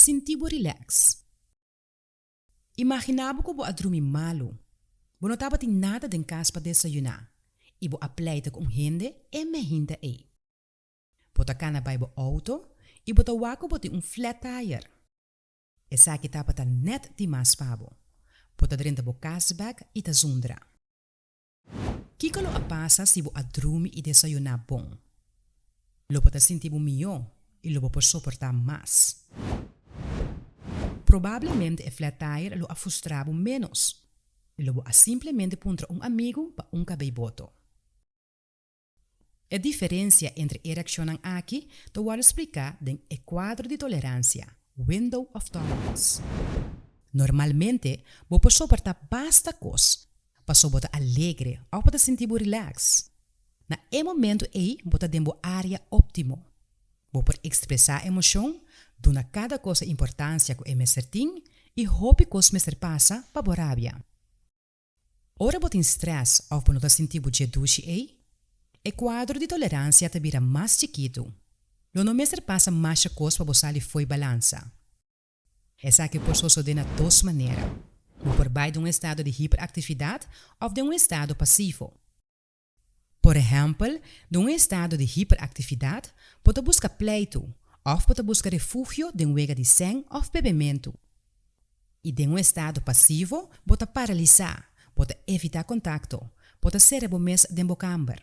sentir relax. Imaginava que a dormir malo. Não estava tem nada em casa para desayunar. E vou apleita com gente e me hinta aí. Bota cana bij bo auto e bota wako bota flat tire. Essa que estava tá net de mais pabo. Bota dentro bo casbag e ta zundra. Kiko lo a passa se bo a dormir e desayunar bom. Lo bota sentir bo melhor e lo bota suportar mais. Probabilmente a flat tire lo a frustrava menos. E lo a simplesmente puntra amigo para cabeiboto. A diferença entre ereção e aqui, eu vou explicar em quadro de tolerância, window of tolerance. Normalmente, vou suportar basta coisa, para suportar alegre ou para sentir relax. Na momento aí, vou ter uma área óptimo. Vou por expressar emoção, dona cada coisa importância que é me certinho e hope coisa me passa para a rabia. Ora vou ter stress ou para não sentir o jeduche aí, o quadro de tolerância te vira mais chiquito. Lo não me passa mais coisa para você ali foi balança. Essa que posso suceder de duas maneiras. Por baixo de estado de hiperatividade ou de estado passivo. Por exemplo, de estado de hiperatividade, pode buscar pleito ou pode buscar refúgio de wega de sangue ou bebimento. E de estado passivo, pode paralisar, pode evitar contato, pode ser o mês de bocamber.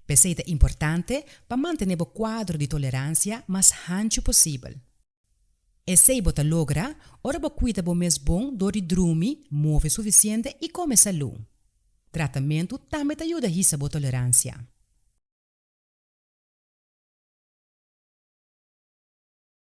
Peseta importante para manter o quadro de tolerância mais ancho possível. E se você logra, ora você cuida do mês bom, dor de dormir, move suficiente e come saúde. Tratamento também te ajuda a essa tolerância.